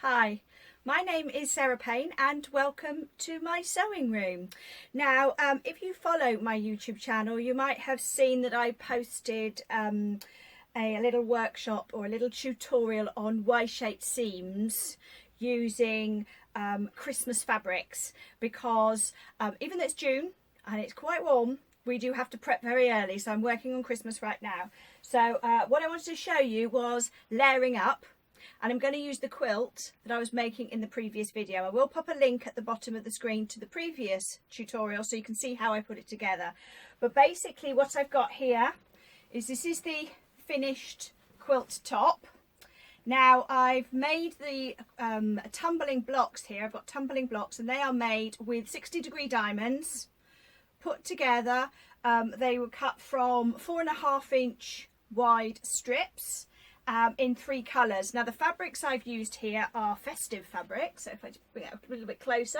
Hi, my name is Sarah Payne and welcome to my sewing room. Now, if you follow my YouTube channel, you might have seen that I posted a little workshop or a little tutorial on Y-shaped seams using Christmas fabrics because even though it's June and it's quite warm, we do have to prep very early, so I'm working on Christmas right now. So what I wanted to show you was layering up. And I'm going to use the quilt that I was making in the previous video. I will pop a link at the bottom of the screen to the previous tutorial so you can see how I put it together. But basically what I've got here is this is the finished quilt top. Now I've made the tumbling blocks here. I've got tumbling blocks and they are made with 60-degree diamonds put together. They were cut from 4.5-inch wide strips. In 3 colours. Now the fabrics I've used here are festive fabrics, so if I just bring it up a little bit closer,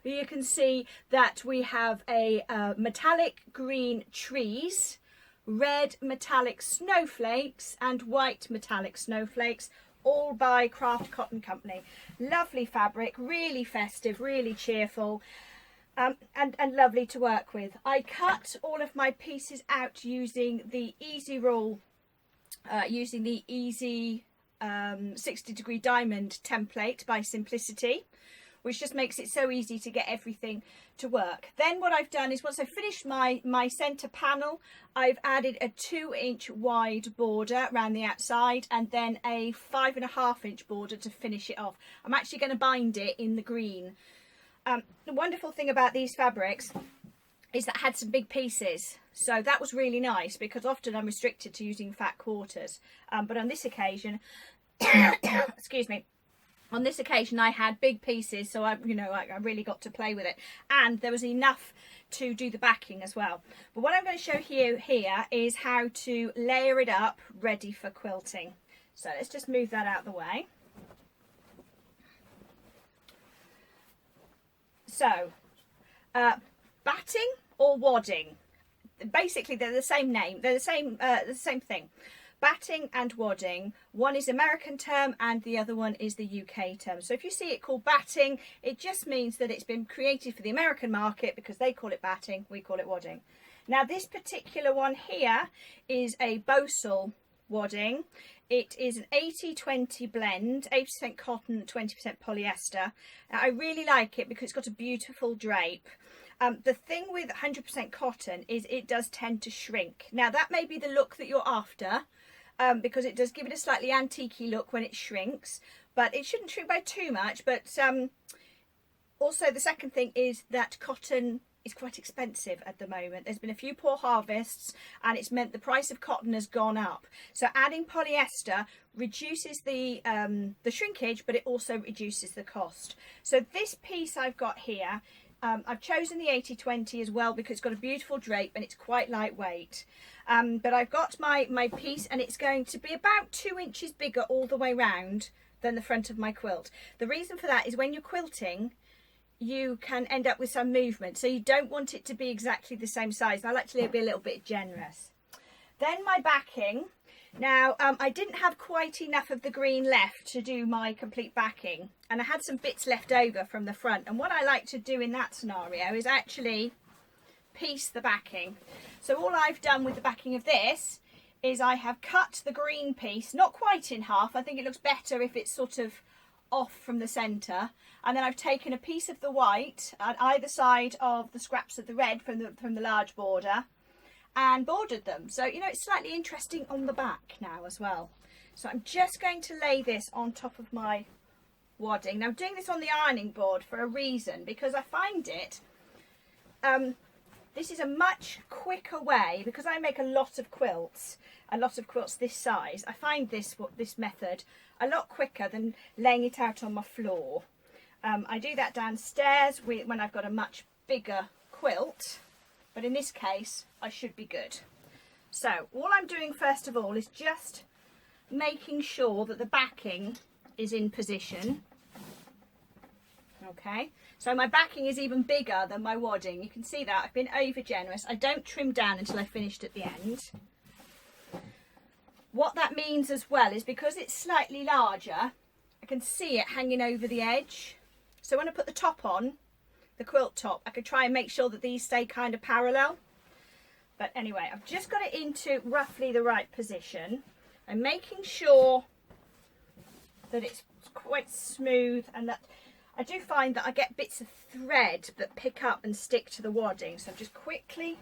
you can see that we have a metallic green trees, red metallic snowflakes and white metallic snowflakes, all by Craft Cotton Company. Lovely fabric, really festive, really cheerful. And lovely to work with. I cut all of my pieces out using the Easy Roll, using the Easy 60-degree diamond template by Simplicity, which just makes it so easy to get everything to work. Then what I've done is once I've finished my centre panel, I've added a 2-inch wide border around the outside and then a 5.5-inch border to finish it off. I'm actually going to bind it in the green. The wonderful thing about these fabrics is that I had some big pieces, so that was really nice because often I'm restricted to using fat quarters, but on this occasion excuse me, on this occasion I had big pieces, so I really got to play with it, and there was enough to do the backing as well. But what I'm going to show you here is how to layer it up ready for quilting. So let's just move that out of the way. So batting or wadding, basically they're the same name, they're the same thing. Batting and wadding, one is American term and the other one is the UK term. So if you see it called batting, it just means that it's been created for the American market because they call it batting, we call it wadding. Now this particular one here is a Bosal wadding. It is an 80-20 blend, 80% cotton, 20% polyester. Now, I really like it because it's got a beautiful drape. The thing with 100% cotton is it does tend to shrink. Now that may be the look that you're after, because it does give it a slightly antique-y look when it shrinks, but it shouldn't shrink by too much. But also the second thing is that cotton is quite expensive at the moment. There's been a few poor harvests and it's meant the price of cotton has gone up. So adding polyester reduces the shrinkage, but it also reduces the cost. So this piece I've got here, I've chosen the 80-20 as well because it's got a beautiful drape and it's quite lightweight. But I've got my piece and it's going to be about 2 inches bigger all the way round than the front of my quilt. The reason for that is when you're quilting, you can end up with some movement, so you don't want it to be exactly the same size. I like to be a little bit generous. Then my backing. Now I didn't have quite enough of the green left to do my complete backing, and I had some bits left over from the front, and what I like to do in that scenario is actually piece the backing. So all I've done with the backing of this is I have cut the green piece, not quite in half. I think it looks better if it's sort of off from the centre, and then I've taken a piece of the white at either side of the scraps of the red from the large border and bordered them, so it's slightly interesting on the back now as well. So I'm just going to lay this on top of my wadding. Now I'm doing this on the ironing board for a reason, because I find it this is a much quicker way, because I make a lot of quilts this size. I find this method a lot quicker than laying it out on my floor. I do that downstairs when I've got a much bigger quilt, but in this case I should be good. So all I'm doing first of all is just making sure that the backing is in position. Okay, so my backing is even bigger than my wadding. You can see that I've been over generous. I don't trim down until I finished at the end. What that means as well is because it's slightly larger, I can see it hanging over the edge. So when I put the top on, the quilt top, I could try and make sure that these stay kind of parallel. But anyway, I've just got it into roughly the right position. I'm making sure that it's quite smooth, and that I do find that I get bits of thread that pick up and stick to the wadding. So I'm just quickly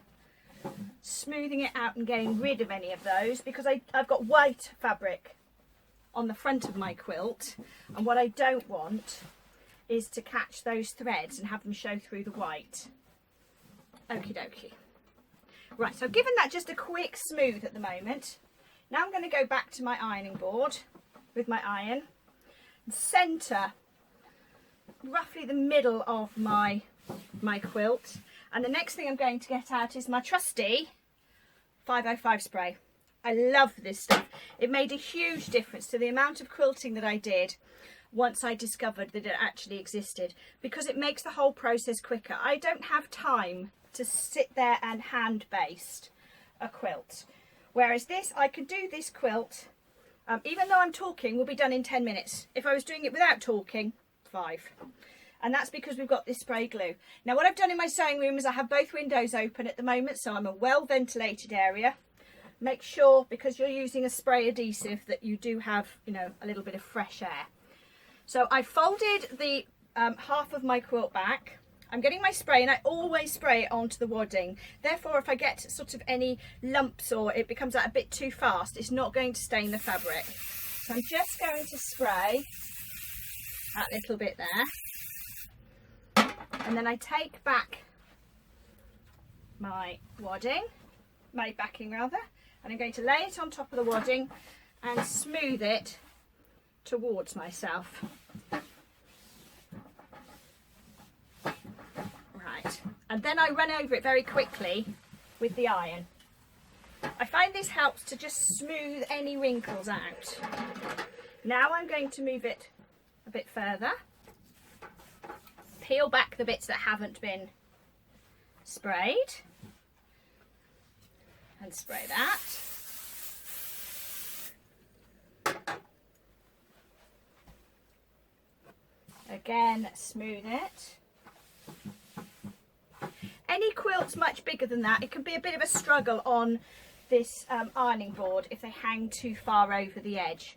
smoothing it out and getting rid of any of those, because I've got white fabric on the front of my quilt, and what I don't want is to catch those threads and have them show through the white. Okie dokie. Right, so I've given that just a quick smooth at the moment. Now I'm going to go back to my ironing board with my iron and centre roughly the middle of my quilt. And the next thing I'm going to get out is my trusty 505 spray. I love this stuff. It made a huge difference to the amount of quilting that I did once I discovered that it actually existed, because it makes the whole process quicker. I don't have time to sit there and hand baste a quilt, whereas this, I could do this quilt, even though I'm talking, will be done in 10 minutes. If I was doing it without talking, 5. And that's because we've got this spray glue. Now what I've done in my sewing room is I have both windows open at the moment, so I'm a well ventilated area. Make sure, because you're using a spray adhesive, that you do have, you know, a little bit of fresh air. So I folded the half of my quilt back. I'm getting my spray, and I always spray it onto the wadding. Therefore, if I get sort of any lumps or it becomes out a bit too fast, it's not going to stain the fabric. So I'm just going to spray that little bit there. And then I take back my wadding, my backing rather, and I'm going to lay it on top of the wadding and smooth it towards myself. Right, and then I run over it very quickly with the iron. I find this helps to just smooth any wrinkles out. Now I'm going to move it a bit further, peel back the bits that haven't been sprayed, and spray that. Again, smooth it. Any quilt's much bigger than that. It can be a bit of a struggle on this ironing board if they hang too far over the edge,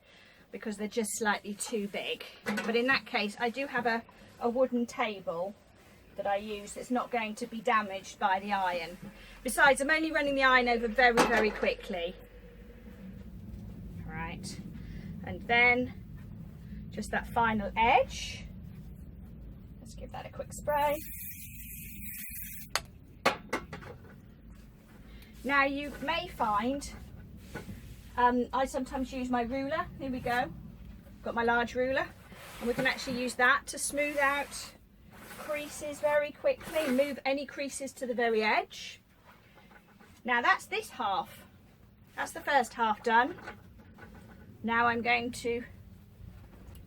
because they're just slightly too big. But in that case, I do have a wooden table that I use that's not going to be damaged by the iron. Besides, I'm only running the iron over very, very quickly. Right, and then just that final edge. Let's give that a quick spray. Now you may find, I sometimes use my ruler. Here we go. Got my large ruler, and we can actually use that to smooth out creases very quickly, move any creases to the very edge. Now that's this half. That's the first half done. Now I'm going to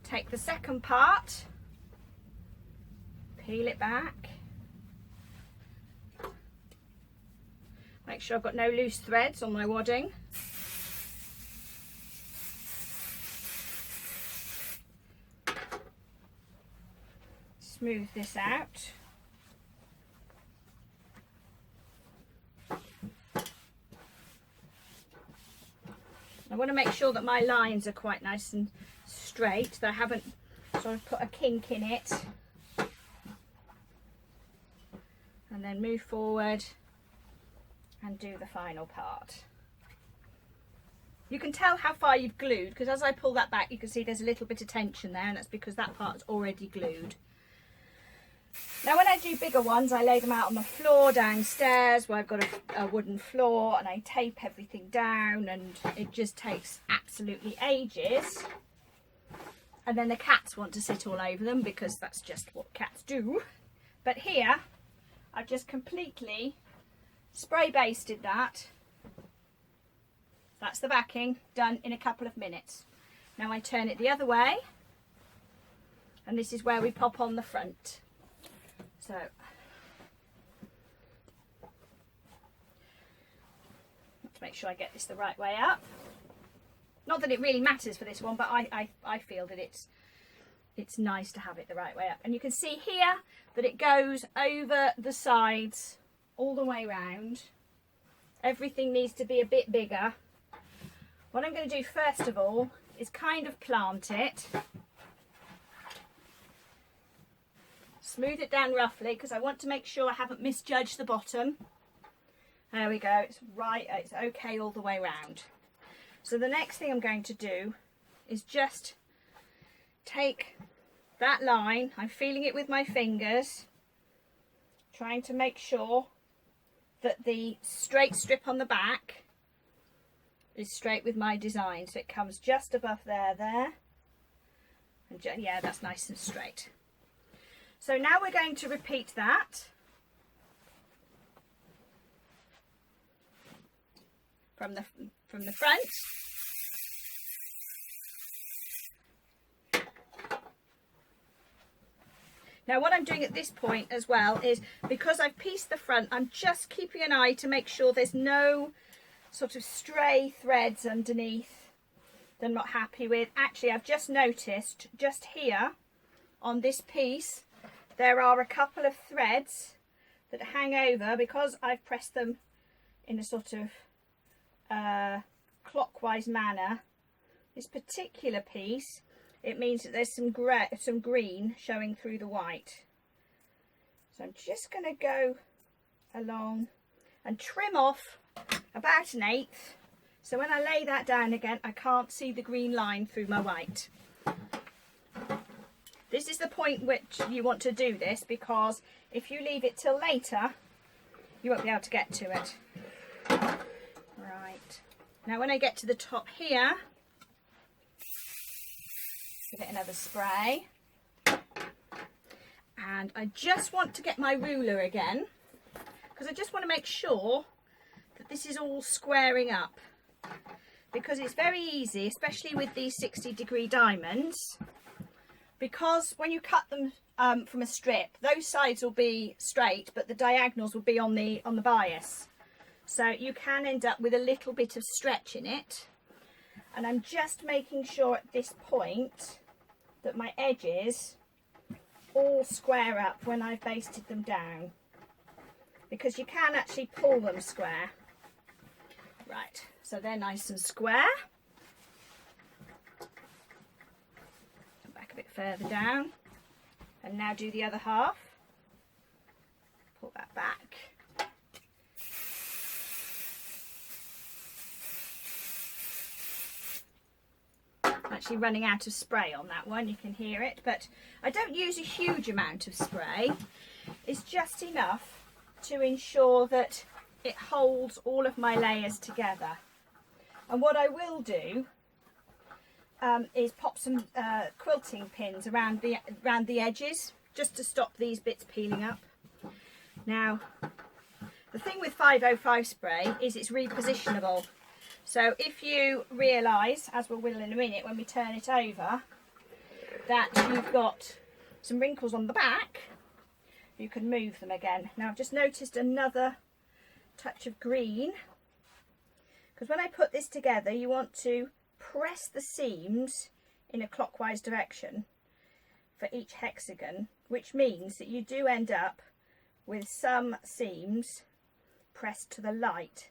take the second part, peel it back, make sure I've got no loose threads on my wadding. Smooth this out. I want to make sure that my lines are quite nice and straight, that I haven't sort of put a kink in it. And then move forward and do the final part. You can tell how far you've glued, because as I pull that back you can see there's a little bit of tension there, and that's because that part's already glued. Now when I do bigger ones, I lay them out on the floor downstairs where I've got a wooden floor, and I tape everything down, and it just takes absolutely ages. And then the cats want to sit all over them, because that's just what cats do. But here I've just completely spray basted that. That's the backing done in a couple of minutes. Now I turn it the other way, and this is where we pop on the front. So to make sure I get this the right way up. Not that it really matters for this one, but I feel that it's it's nice to have it the right way up. And you can see here that it goes over the sides all the way round. Everything needs to be a bit bigger. What I'm going to do first of all is kind of plant it. Smooth it down roughly because I want to make sure I haven't misjudged the bottom. There we go, it's right, it's okay all the way round. So the next thing I'm going to do is just take that line, I'm feeling it with my fingers, trying to make sure that the straight strip on the back is straight with my design. So it comes just above there. And yeah, that's nice and straight. So now we're going to repeat that from the front. Now what I'm doing at this point as well is, because I've pieced the front, I'm just keeping an eye to make sure there's no sort of stray threads underneath that I'm not happy with. Actually, I've just noticed just here on this piece there are a couple of threads that hang over because I've pressed them in a sort of clockwise manner. This particular piece, it means that there's some green showing through the white. So I'm just going to go along and trim off about 1/8, so when I lay that down again I can't see the green line through my white. This is the point which you want to do this, because if you leave it till later you won't be able to get to it. Right, now when I get to the top here, give it another spray, and I just want to get my ruler again because I just want to make sure that this is all squaring up, because it's very easy, especially with these 60-degree diamonds, because when you cut them from a strip, those sides will be straight but the diagonals will be on the bias, so you can end up with a little bit of stretch in it. And I'm just making sure at this point that my edges all square up when I've basted them down, because you can actually pull them square. Right, so they're nice and square. Come back a bit further down, and now do the other half. Pull that back. Actually running out of spray on that one, you can hear it, but I don't use a huge amount of spray. It's just enough to ensure that it holds all of my layers together. And what I will do is pop some quilting pins around the edges, just to stop these bits peeling up. Now the thing with 505 spray is it's repositionable. So if you realise, as we will in a minute when we turn it over, that you've got some wrinkles on the back, you can move them again. Now I've just noticed another touch of green, because when I put this together you want to press the seams in a clockwise direction for each hexagon, which means that you do end up with some seams pressed to the light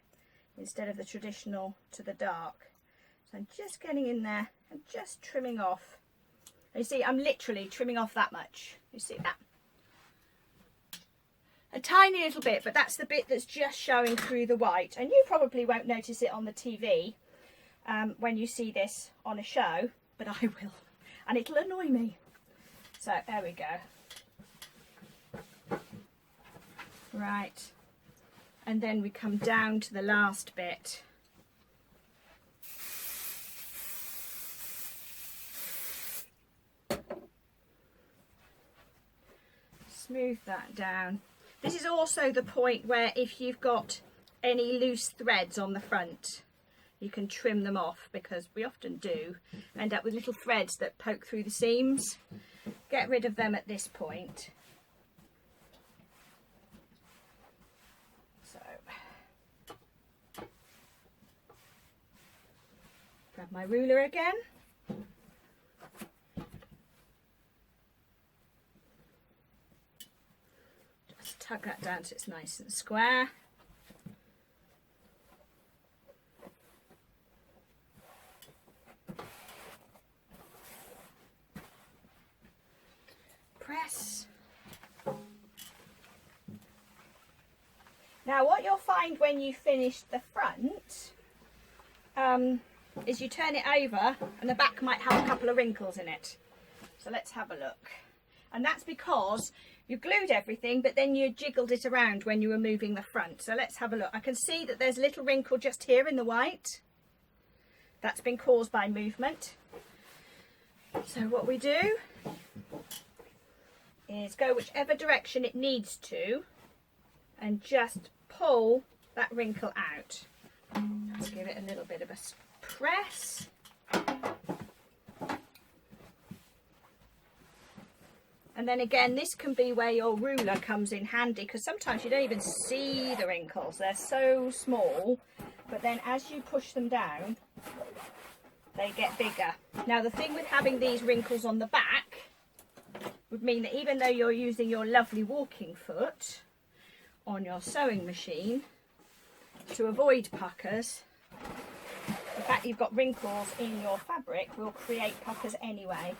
instead of the traditional to the dark. So I'm just getting in there and just trimming off. You see, I'm literally trimming off that much. You see that? A tiny little bit, but that's the bit that's just showing through the white. And you probably won't notice it on the TV when you see this on a show, but I will. And it'll annoy me. So there we go. Right. And then we come down to the last bit. Smooth that down. This is also the point where if you've got any loose threads on the front, you can trim them off, because we often do end up with little threads that poke through the seams. Get rid of them at this point. Grab my ruler again. tug that down so it's nice and square. Press. Now what you'll find when you finish the front is you turn it over and the back might have a couple of wrinkles in it. So let's have a look. And that's because you glued everything, but then you jiggled it around when you were moving the front. So let's have a look. I can see that there's a little wrinkle just here in the white. That's been caused by movement. So what we do is go whichever direction it needs to and just pull that wrinkle out. Let's give it a little bit of a press. And then again, this can be where your ruler comes in handy, because sometimes you don't even see the wrinkles. They're so small, but then as you push them down, they get bigger. Now the thing with having these wrinkles on the back would mean that even though you're using your lovely walking foot on your sewing machine to avoid puckers, the fact you've got wrinkles in your fabric will create puckers anyway.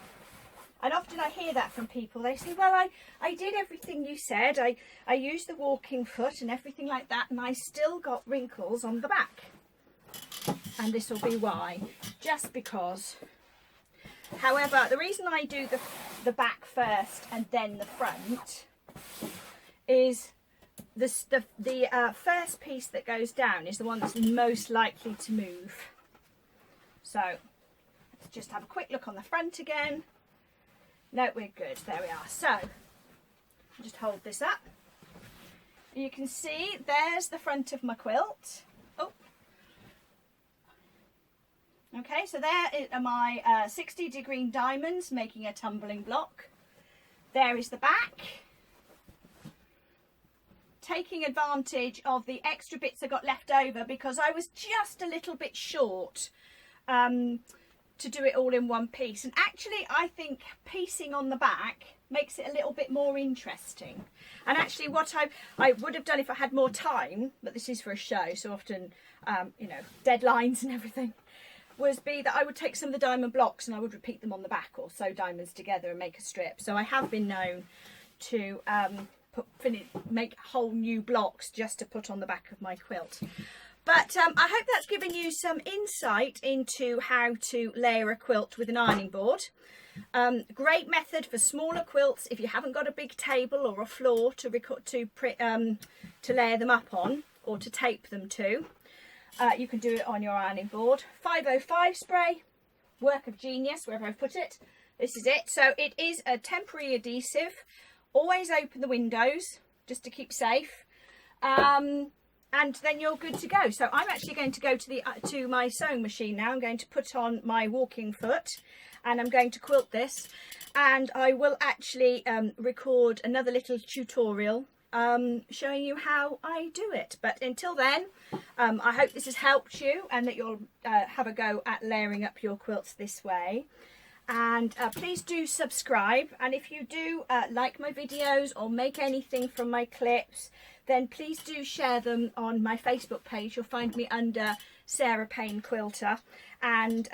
And often I hear that from people. They say, well, I did everything you said. I used the walking foot and everything like that, and I still got wrinkles on the back. And this will be why. Just because. However, the reason I do the back first and then the front is the first piece that goes down is the one that's most likely to move. So let's just have a quick look on the front again. No, we're good. There we are. So just hold this up. You can see there's the front of my quilt. Oh, okay. So there are my 60-degree diamonds making a tumbling block. There is the back. Taking advantage of the extra bits I got left over because I was just a little bit short to do it all in one piece. And actually I think piecing on the back makes it a little bit more interesting. And actually what I would have done if I had more time, but this is for a show, so often you know, deadlines and everything, was be that I would take some of the diamond blocks and I would repeat them on the back or sew diamonds together and make a strip. So I have been known to make whole new blocks just to put on the back of my quilt. But I hope that's given you some insight into how to layer a quilt with an ironing board. Great method for smaller quilts if you haven't got a big table or a floor to layer them up on or to tape them to. You can do it on your ironing board. 505 spray, work of genius wherever I've put it. This is it. So it is a temporary adhesive. Always open the windows just to keep safe. And then you're good to go. So I'm actually going to go to my sewing machine now. I'm going to put on my walking foot and I'm going to quilt this, and I will actually record another little tutorial showing you how I do it. But until then, I hope this has helped you and that you'll have a go at layering up your quilts this way. And please do subscribe, and if you do like my videos or make anything from my clips, then please do share them on my Facebook page. You'll find me under Sarah Payne Quilter, and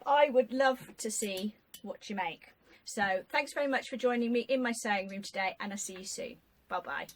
I would love to see what you make. So thanks very much for joining me in my sewing room today, and I'll see you soon. Bye bye.